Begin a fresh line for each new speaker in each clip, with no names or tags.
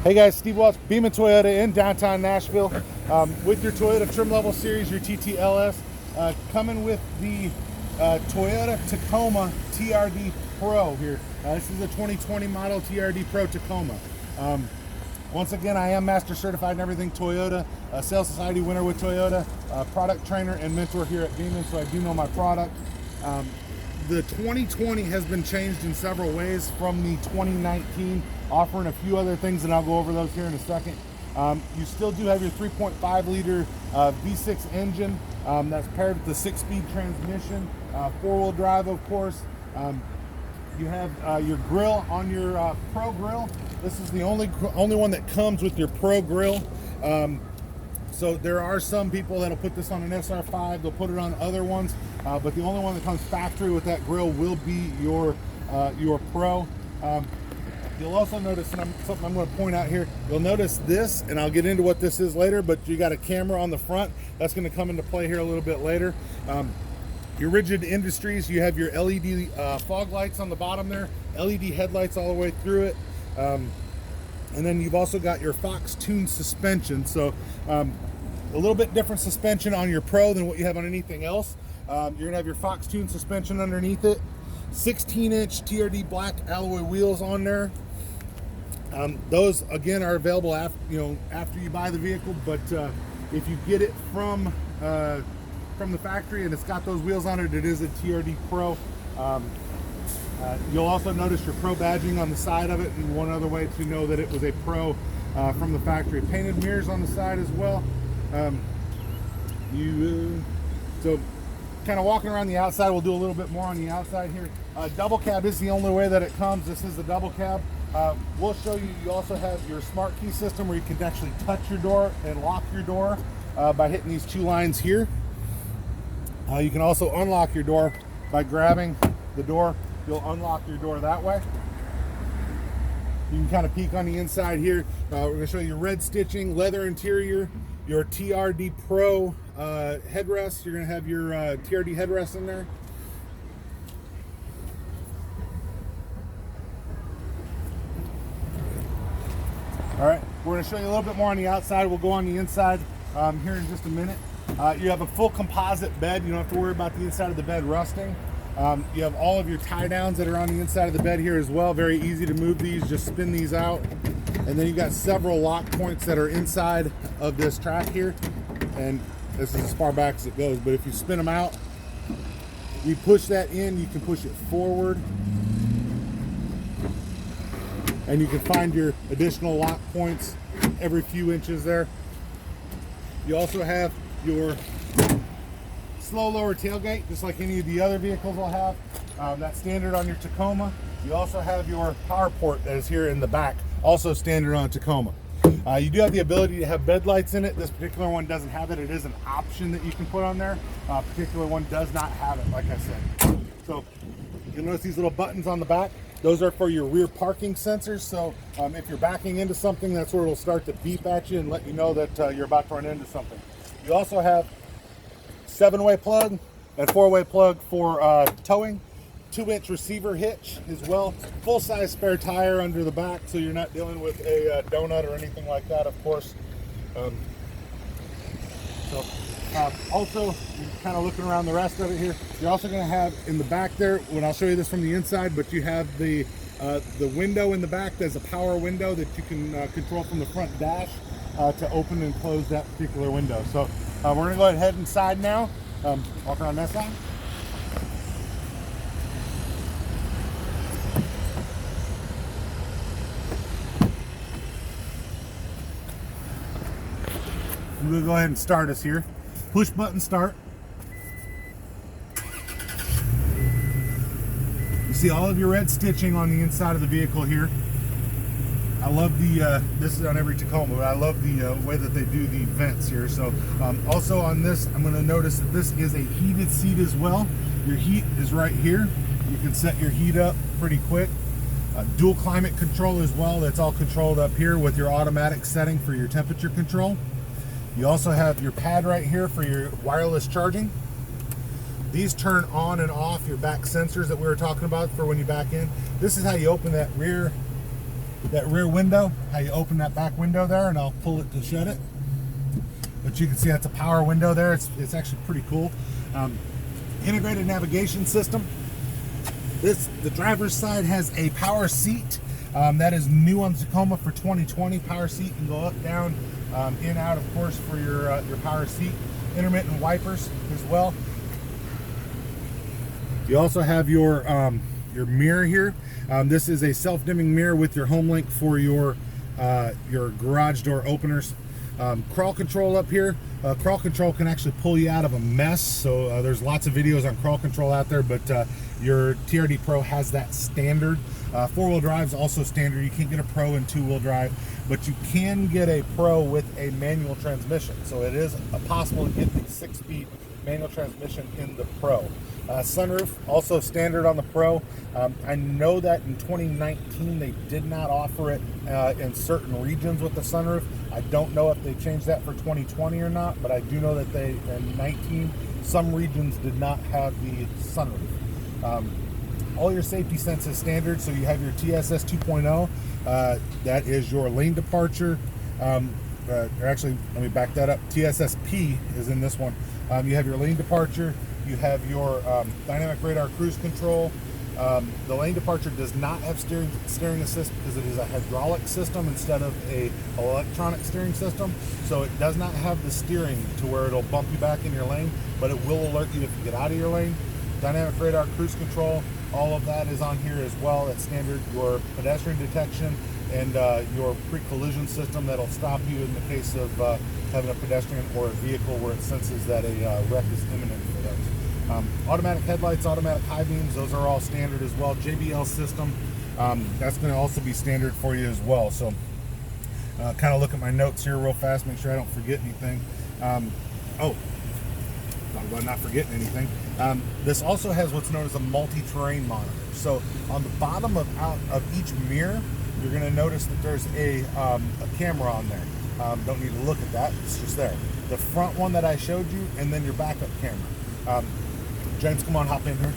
Hey guys, Steve Walsh, Beaman Toyota in downtown Nashville with your Toyota Trim Level Series, your TTLS, coming with the Toyota Tacoma TRD Pro here. This is a 2020 model TRD Pro Tacoma. Once again, I am Master Certified in everything Toyota, Sales Society winner with Toyota, product trainer and mentor here at Beaman, so I do know my product. The 2020 has been changed in several ways from the 2019, offering a few other things, and I'll go over those here in a second. You still do have your 3.5 liter V6 engine that's paired with the 6-speed transmission, 4-wheel drive, of course. You have your grill on your Pro grill. This is the only one that comes with your Pro grill. So there are some people that'll put this on an SR5, they'll put it on other ones, but the only one that comes factory with that grill will be your Pro. You'll also notice, and something I'm going to point out here, you'll notice this, and I'll get into what this is later, but you got a camera on the front. That's going to come into play here a little bit later. Your Rigid Industries, you have your LED fog lights on the bottom there, LED headlights all the way through it. And then you've also got your Fox tuned suspension. So a little bit different suspension on your Pro than what you have on anything else. You're gonna have your Fox tuned suspension underneath it. 16-inch TRD black alloy wheels on there. Those again are available after you buy the vehicle, but if you get it from the factory and it's got those wheels on it, it is a TRD Pro. You'll also notice your Pro badging on the side of it, and one other way to know that it was a Pro from the factory. Painted mirrors on the side as well. So kind of walking around the outside, we'll do a little bit more on the outside here. Double cab is the only way that it comes. This is the double cab. We'll show you, you also have your smart key system where you can actually touch your door and lock your door by hitting these two lines here. You can also unlock your door by grabbing the door. You'll unlock your door that way. You can kind of peek on the inside here. We're going to show you red stitching, leather interior, your TRD Pro headrest. You're going to have your TRD headrest in there. All right, we're going to show you a little bit more on the outside. We'll go on the inside here in just a minute. You have a full composite bed. You don't have to worry about the inside of the bed rusting. You have all of your tie downs that are on the inside of the bed here as well. Very easy to move these, just spin these out. And then you've got several lock points that are inside of this track here. And this is as far back as it goes, but if you spin them out, you push that in, you can push it forward. And you can find your additional lock points every few inches there. You also have your slow lower tailgate, just like any of the other vehicles will have. That's standard on your Tacoma. You also have your power port that is here in the back, also standard on Tacoma. You do have the ability to have bed lights in it. This particular one doesn't have it. It is an option that you can put on there. Particular one does not have it, like I said. So you'll notice these little buttons on the back. Those are for your rear parking sensors. So if you're backing into something, that's where it'll start to beep at you and let you know that you're about to run into something. You also have 7-way plug and 4-way plug for towing. 2-inch receiver hitch as well. Full-size spare tire under the back, so you're not dealing with a donut or anything like that, of course. Also, you're kind of looking around the rest of it here. You're also going to have in the back there, when I'll show you this from the inside, but you have the window in the back. There's a power window that you can control from the front dash to open and close that particular window. So we're going to go ahead and head inside now. Walk around that side. I'm going to go ahead and start us here. Push button start. You see all of your red stitching on the inside of the vehicle here. I love the, this is on every Tacoma, but I love the way that they do the vents here. So also on this, I'm going to notice that this is a heated seat as well. Your heat is right here. You can set your heat up pretty quick. Dual climate control as well. That's all controlled up here with your automatic setting for your temperature control. You also have your pad right here for your wireless charging. These turn on and off your back sensors that we were talking about for when you back in. This is how you open that rear that rear window, how you open that back window there, and I'll pull it to shut it. But you can see that's a power window there. It's actually pretty cool. Integrated navigation system. The driver's side has a power seat. That is new on Tacoma for 2020. Power seat can go up, down, in, out, of course, for your power seat. Intermittent wipers as well. You also have your mirror here. This is a self-dimming mirror with your home link for your garage door openers. Crawl control up here. Crawl control can actually pull you out of a mess. So there's lots of videos on crawl control out there, but your TRD Pro has that standard. Four-wheel drive is also standard. You can't get a Pro in two-wheel drive, but you can get a Pro with a manual transmission. So it is possible to get the 6-speed manual transmission in the Pro. Sunroof, also standard on the Pro. I know that in 2019 they did not offer it in certain regions with the sunroof. I don't know if they changed that for 2020 or not, but I do know that they, in 19, some regions did not have the sunroof. All your safety sense is standard, so you have your TSS 2.0. That is your lane departure. Actually, let me back that up. TSSP is in this one. You have your lane departure. You have your dynamic radar cruise control. The lane departure does not have steering assist because it is a hydraulic system instead of a electronic steering system. So it does not have the steering to where it'll bump you back in your lane, but it will alert you if you get out of your lane. Dynamic radar cruise control, all of that is on here as well. That's standard. Your pedestrian detection and your pre-collision system that'll stop you in the case of having a pedestrian or a vehicle where it senses that a wreck is imminent for those. Automatic headlights, automatic high beams, those are all standard as well. JBL system, that's going to also be standard for you as well. So kind of look at my notes here real fast, make sure I don't forget anything. Talk about not forgetting anything. This also has what's known as a multi-terrain monitor. So on the bottom of each mirror, you're going to notice that there's a camera on there. Don't need to look at that, it's just there. The front one that I showed you, and then your backup camera. James, come on, hop in here.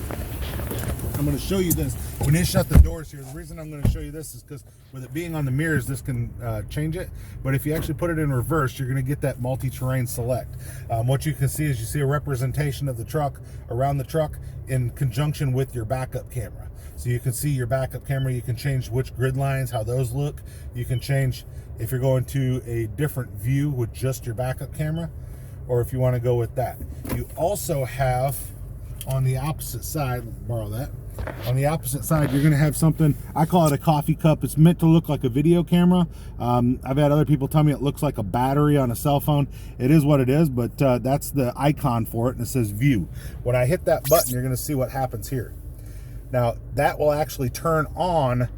I'm going to show you this. We need to shut the doors here. The reason I'm going to show you this is because with it being on the mirrors, this can change it. But if you actually put it in reverse, you're going to get that multi-terrain select. What you can see is you see a representation of the truck around the truck in conjunction with your backup camera. So you can see your backup camera. You can change which grid lines, how those look. You can change if you're going to a different view with just your backup camera, or if you want to go with that. You also have on the opposite side, borrow that. On the opposite side, you're going to have something, I call it a coffee cup. It's meant to look like a video camera. I've had other people tell me it looks like a battery on a cell phone. It is what it is, but that's the icon for it, and it says view. When I hit that button, you're going to see what happens here. Now, that will actually turn on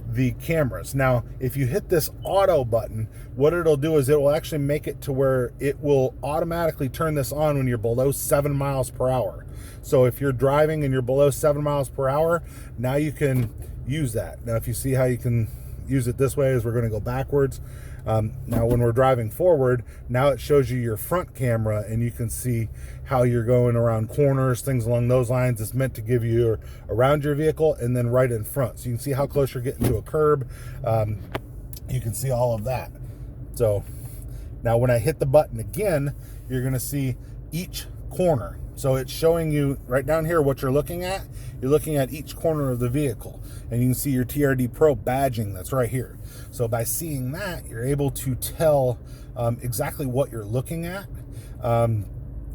the cameras. Now, if you hit this auto button, what it'll do is it will actually make it to where it will automatically turn this on when you're below 7 miles per hour. So if you're driving and you're below 7 miles per hour, now you can use that. Now, if you see how you can use it this way, is we're going to go backwards. Now, when we're driving forward, now it shows you your front camera, and you can see how you're going around corners, things along those lines. It's meant to give you around your vehicle and then right in front. So you can see how close you're getting to a curb. You can see all of that. So now when I hit the button again, you're going to see each corner. So it's showing you right down here what you're looking at. You're looking at each corner of the vehicle, and you can see your TRD Pro badging that's right here. So by seeing that, you're able to tell exactly what you're looking at.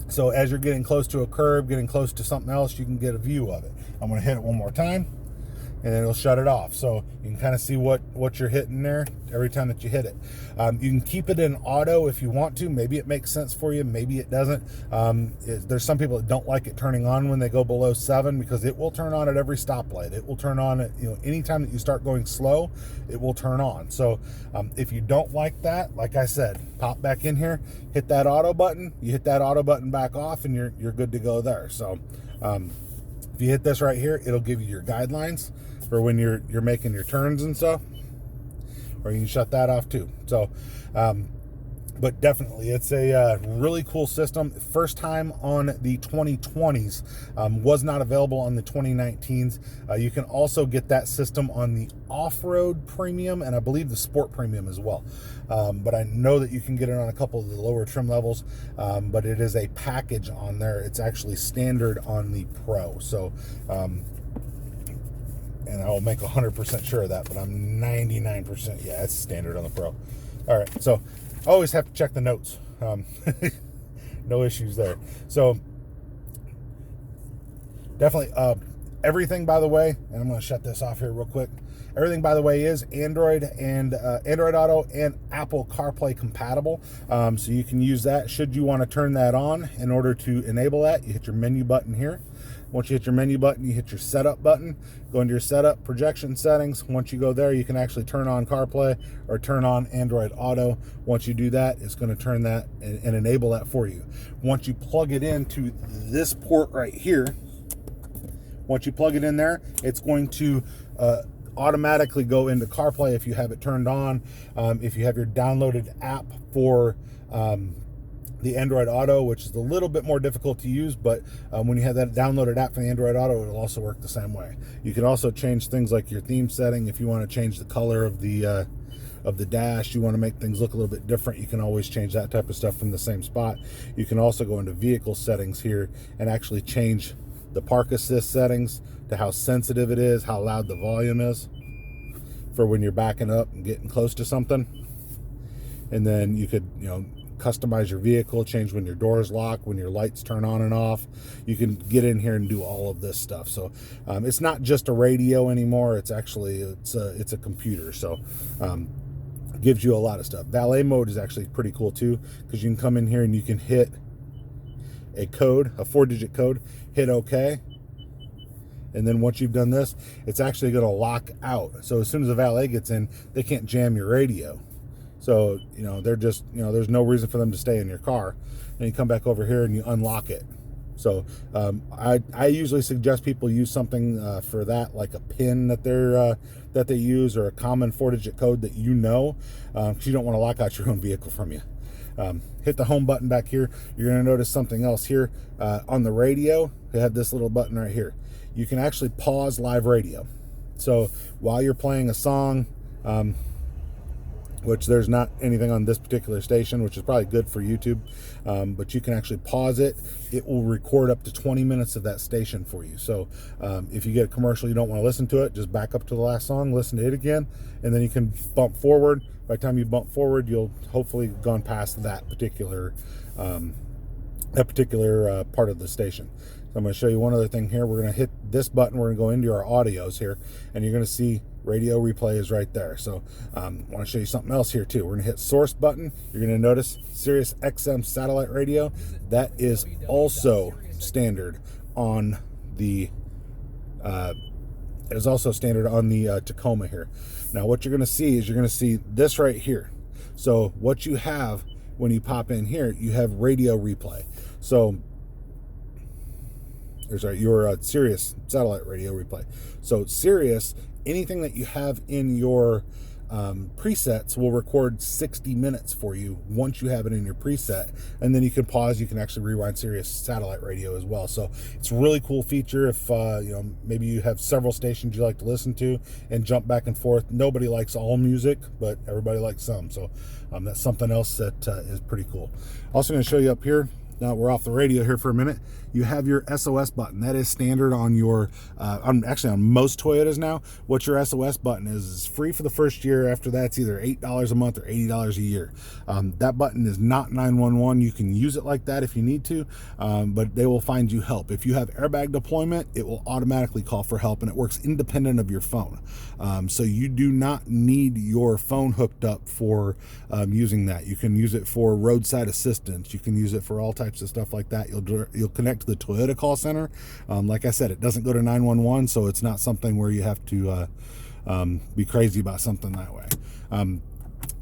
So as you're getting close to a curb, getting close to something else, you can get a view of it. I'm going to hit it one more time, and then it'll shut it off. So you can kind of see what you're hitting there every time that you hit it. You can keep it in auto if you want to. Maybe it makes sense for you, maybe it doesn't. There's some people that don't like it turning on when they go below 7, because it will turn on at every stoplight. It will turn on at, anytime that you start going slow, it will turn on. So if you don't like that, like I said, pop back in here, hit that auto button, you hit that auto button back off, and you're good to go there. So if you hit this right here, it'll give you your guidelines for when you're making your turns and stuff, or you can shut that off too. So But definitely, it's a really cool system. First time on the 2020s, was not available on the 2019s. You can also get that system on the off-road premium, and I believe the sport premium as well. But I know that you can get it on a couple of the lower trim levels, but it is a package on there. It's actually standard on the Pro. So, and I'll make 100% sure of that, but I'm 99%, yeah, it's standard on the Pro. All right, so always have to check the notes. No issues there. So definitely, everything, by the way, and I'm going to shut this off here real quick. Everything, by the way, is Android and Android Auto and Apple CarPlay compatible. So you can use that. Should you want to turn that on, in order to enable that, you hit your menu button here. Once you hit your menu button, you hit your setup button. Go into your setup, projection settings. Once you go there, you can actually turn on CarPlay or turn on Android Auto. Once you do that, it's going to turn that and enable that for you. Once you plug it into this port right here, once you plug it in there, it's going to automatically go into CarPlay if you have it turned on. If you have your downloaded app for the Android Auto, which is a little bit more difficult to use, but when you have that downloaded app for the Android Auto, it'll also work the same way. You can also change things like your theme setting. If you want to change the color of the dash, you want to make things look a little bit different, you can always change that type of stuff from the same spot. You can also go into vehicle settings here and actually change the park assist settings to how sensitive it is, how loud the volume is for when you're backing up and getting close to something. And then you could, customize your vehicle, change when your doors lock, when your lights turn on and off. You can get in here and do all of this stuff. So it's not just a radio anymore. It's actually, it's a computer. So gives you a lot of stuff. Valet mode is actually pretty cool too, because you can come in here and you can hit a code, a 4-digit code, hit OK. And then once you've done this, it's actually going to lock out. So as soon as the valet gets in, they can't jam your radio. So, they're just, there's no reason for them to stay in your car. And you come back over here and you unlock it. So I usually suggest people use something for that, like a PIN that they use, or a common 4-digit code that because you don't want to lock out your own vehicle from you. Hit the home button back here. You're going to notice something else here. On the radio, they have this little button right here. You can actually pause live radio. So while you're playing a song, which there's not anything on this particular station, which is probably good for YouTube, but you can actually pause it. It will record up to 20 minutes of that station for you. So if you get a commercial, you don't want to listen to it, just back up to the last song, listen to it again, and then you can bump forward. By the time you bump forward, you'll hopefully have gone past that particular part of the station. So I'm going to show you one other thing here. We're going to hit this button. We're going to go into our audios here, and you're going to see radio replay is right there. So I want to show you something else here too. We're going to hit source button. You're going to notice Sirius XM satellite radio. That is also standard on the Tacoma here. Now what you're going to see is you're going to see this right here. So what you have when you pop in here, you have radio replay. So there's your Sirius satellite radio replay. So Sirius, anything that you have in your presets will record 60 minutes for you once you have it in your preset, and then you can pause. You can actually rewind Sirius satellite radio as well. So it's a really cool feature if maybe you have several stations you like to listen to and jump back and forth. Nobody likes all music, but everybody likes some. So that's something else that is pretty cool. Also going to show you up here. Now we're off the radio here for a minute. You have your SOS button. That is standard on your, actually on most Toyotas now. What your SOS button is free for the first year. After that, it's either $8 a month or $80 a year. That button is not 911. You can use it like that if you need to, but they will find you help. If you have airbag deployment, it will automatically call for help, and it works independent of your phone. So you do not need your phone hooked up for using that. You can use it for roadside assistance. You can use it for all types of stuff like that. You'll connect to the Toyota call center. Like I said, it doesn't go to 911, so it's not something where you have to be crazy about something that way.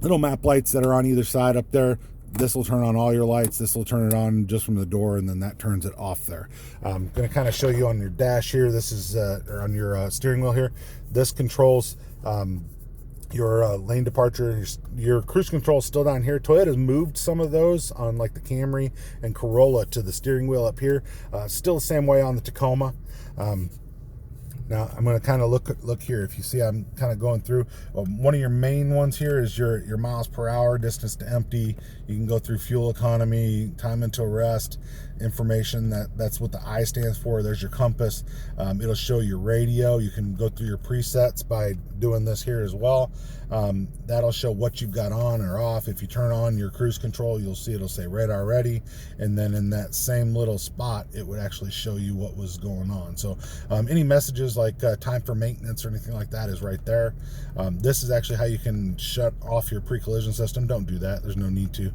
Little map lights that are on either side up there. This will turn on all your lights. This will turn it on just from the door, and then that turns it off there. I'm going to kind of show you on your dash here. This is or on your steering wheel here. This controls your lane departure, your cruise control is still down here. Toyota's moved some of those on like the Camry and Corolla to the steering wheel up here. Still the same way on the Tacoma. Now I'm going to kind of look here. If you see, I'm kind of going through. One of your main ones here is your miles per hour, distance to empty. You can go through fuel economy, time into rest, information. That's what the I stands for. There's your compass. It'll show your radio. You can go through your presets by doing this here as well. That'll show what you've got on or off. If you turn on your cruise control, you'll see it'll say radar ready, and then in that same little spot it would actually show you what was going on. So any messages like time for maintenance or anything like that is right there. This is actually how you can shut off your pre-collision system. Don't do that, there's no need to.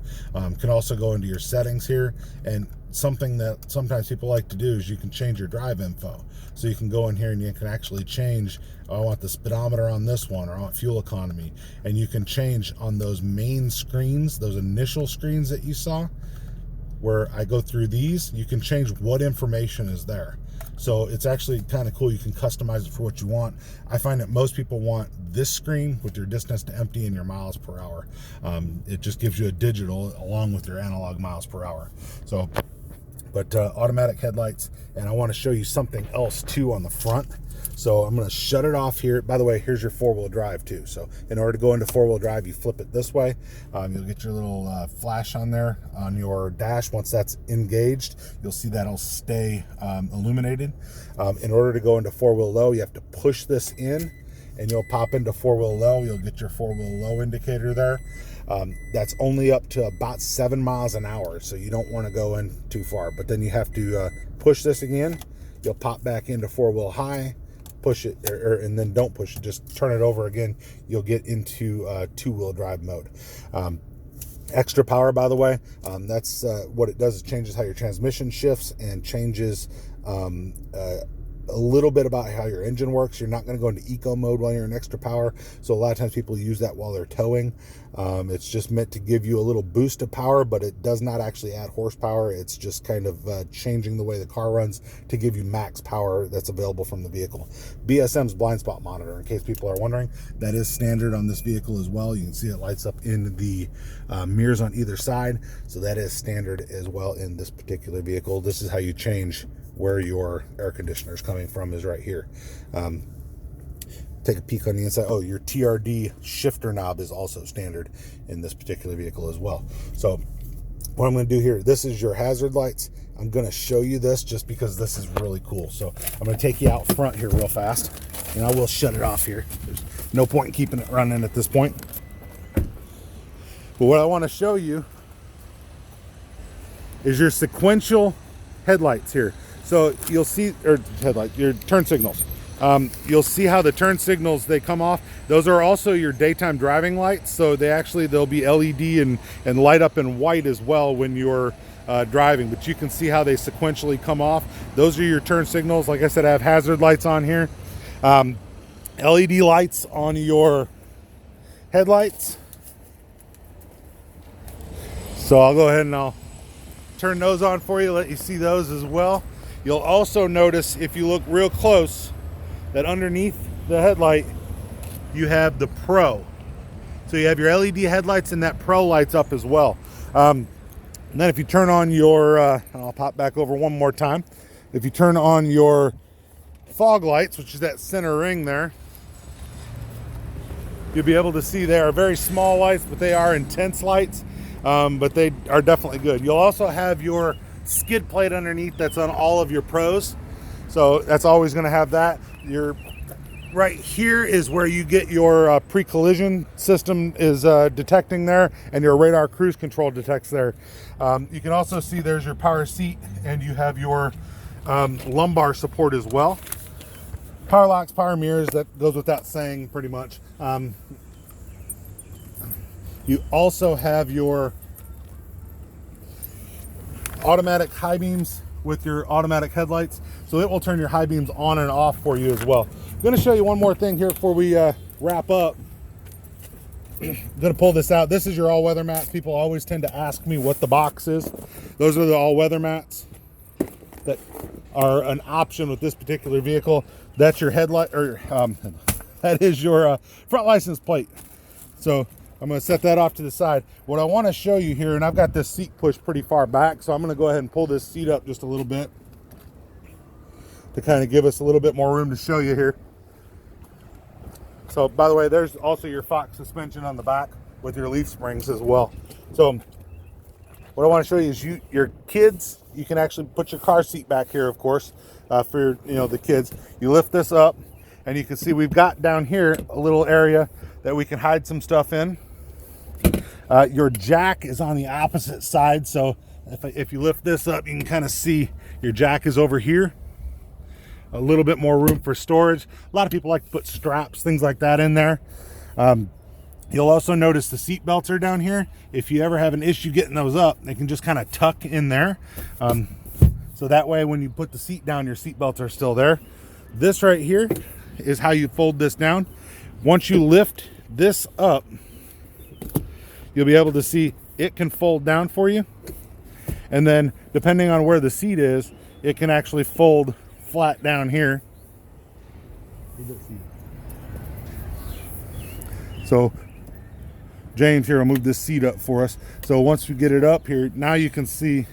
Can also go into your settings here, and something that sometimes people like to do is you can change your drive info. So you can go in here and you can actually change, I want the speedometer on this one, or I want fuel economy. And you can change on those main screens, those initial screens that you saw, where I go through these, you can change what information is there. So it's actually kind of cool. You can customize it for what you want. I find that most people want this screen with your distance to empty and your miles per hour. It just gives you a digital along with your analog miles per hour. So, but automatic headlights, and I want to show you something else too on the front. So I'm going to shut it off here. By the way, here's your four-wheel drive too. So in order to go into four-wheel drive, you flip it this way. You'll get your little flash on there on your dash. Once that's engaged, you'll see that'll stay illuminated. In order to go into four-wheel low, you have to push this in, and you'll pop into four-wheel low. You'll get your four-wheel low indicator there. That's only up to about 7 miles an hour, so you don't want to go in too far. But then you have to push this again. You'll pop back into four-wheel high, push it, and then don't push it, just turn it over again. You'll get into two-wheel drive mode. Extra power, by the way, that's what it does. It changes how your transmission shifts and changes a little bit about how your engine works. You're not going to go into eco mode while you're in extra power, so a lot of times people use that while they're towing. It's just meant to give you a little boost of power, but it does not actually add horsepower. It's just kind of changing the way the car runs to give you max power that's available from the vehicle. BSM's blind spot monitor, in case people are wondering, that is standard on this vehicle as well. You can see it lights up in the mirrors on either side, so that is standard as well in this particular vehicle. This is how you change where your air conditioner is coming from, is right here. Take a peek on the inside. Oh, your TRD shifter knob is also standard in this particular vehicle as well. So what I'm going to do here, this is your hazard lights. I'm going to show you this just because this is really cool. So I'm going to take you out front here real fast, and I will shut it off here. There's no point in keeping it running at this point. But what I want to show you is your sequential headlights here. So you'll see, or headlight, your turn signals. You'll see how the turn signals, they come off. Those are also your daytime driving lights. So they'll be LED and light up in white as well when you're driving. But you can see how they sequentially come off. Those are your turn signals. Like I said, I have hazard lights on here. LED lights on your headlights. So I'll go ahead and I'll turn those on for you, let you see those as well. You'll also notice, if you look real close, that underneath the headlight you have the Pro. So you have your LED headlights, and that Pro lights up as well. And then if you turn on your, I'll pop back over one more time. If you turn on your fog lights, which is that center ring there, you'll be able to see they are very small lights, but they are intense lights. But they are definitely good. You'll also have your skid plate underneath that's on all of your Pros, so that's always going to have that. Your right here is where you get your pre-collision system is detecting there, and your radar cruise control detects there. You can also see there's your power seat, and you have your lumbar support as well. Power locks, power mirrors, that goes without saying pretty much. You also have your automatic high beams with your automatic headlights, so it will turn your high beams on and off for you as well. I'm going to show you one more thing here before we wrap up. I'm going to pull this out. This is your all-weather mats. People always tend to ask me what the box is. Those are the all-weather mats that are an option with this particular vehicle. That's your headlight, or that is your front license plate. So I'm going to set that off to the side. What I want to show you here, and I've got this seat pushed pretty far back, so I'm going to go ahead and pull this seat up just a little bit to kind of give us a little bit more room to show you here. So, by the way, there's also your Fox suspension on the back with your leaf springs as well. So what I want to show you is your kids, you can actually put your car seat back here, of course, for the kids. You lift this up, and you can see we've got down here a little area that we can hide some stuff in. Your jack is on the opposite side, so if you lift this up, you can kind of see your jack is over here. A little bit more room for storage. A lot of people like to put straps, things like that in there. You'll also notice the seat belts are down here. If you ever have an issue getting those up, they can just kind of tuck in there. So that way when you put the seat down, your seat belts are still there. This right here is how you fold this down. Once you lift this up, you'll be able to see it can fold down for you. And then depending on where the seat is, it can actually fold flat down here. So James here will move this seat up for us. So once we get it up here, now you can see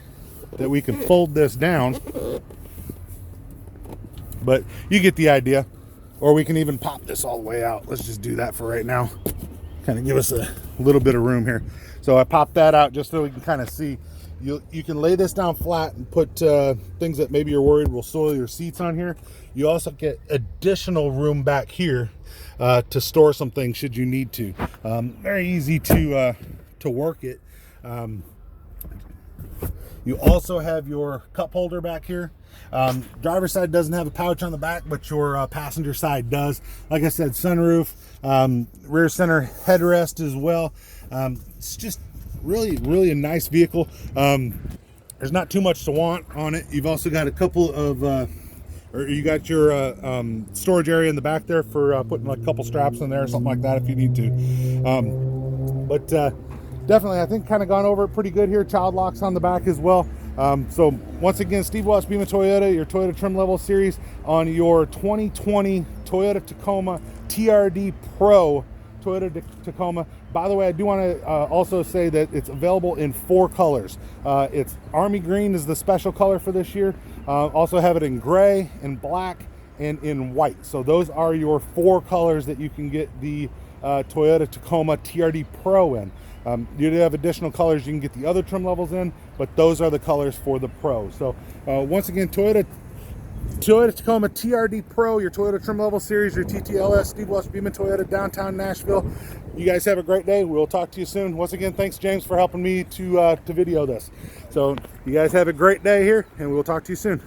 that we can fold this down. But you get the idea. Or we can even pop this all the way out. Let's just do that for right now. Kind of give us a little bit of room here. So I popped that out just so we can kind of see. You can lay this down flat and put things that maybe you're worried will soil your seats on here. You also get additional room back here to store some things should you need to. Very easy to work it. You also have your cup holder back here. Driver's side doesn't have a pouch on the back, but your passenger side does. Like I said, sunroof, rear center headrest as well. It's just really a nice vehicle. There's not too much to want on it. You've also got a couple of or you got your storage area in the back there for putting like a couple straps in there or something like that if you need to. But definitely, I think kind of gone over it pretty good here. Child locks on the back as well. So once again, Steve Watts, Beaman Toyota, your Toyota trim level series on your 2020 Toyota Tacoma TRD Pro Toyota Tacoma. By the way, I do want to also say that it's available in 4 colors. It's Army Green is the special color for this year. Also have it in gray, in black, and in white. So those are your 4 colors that you can get the Toyota Tacoma TRD Pro in. You do have additional colors you can get the other trim levels in, but those are the colors for the Pro. So once again, Toyota Tacoma TRD Pro, your Toyota trim level series, your TTLS, Steve Watts Beaman Toyota, downtown Nashville. You guys have a great day. We'll talk to you soon. Once again, thanks James for helping me to video this. So you guys have a great day here, and we'll talk to you soon.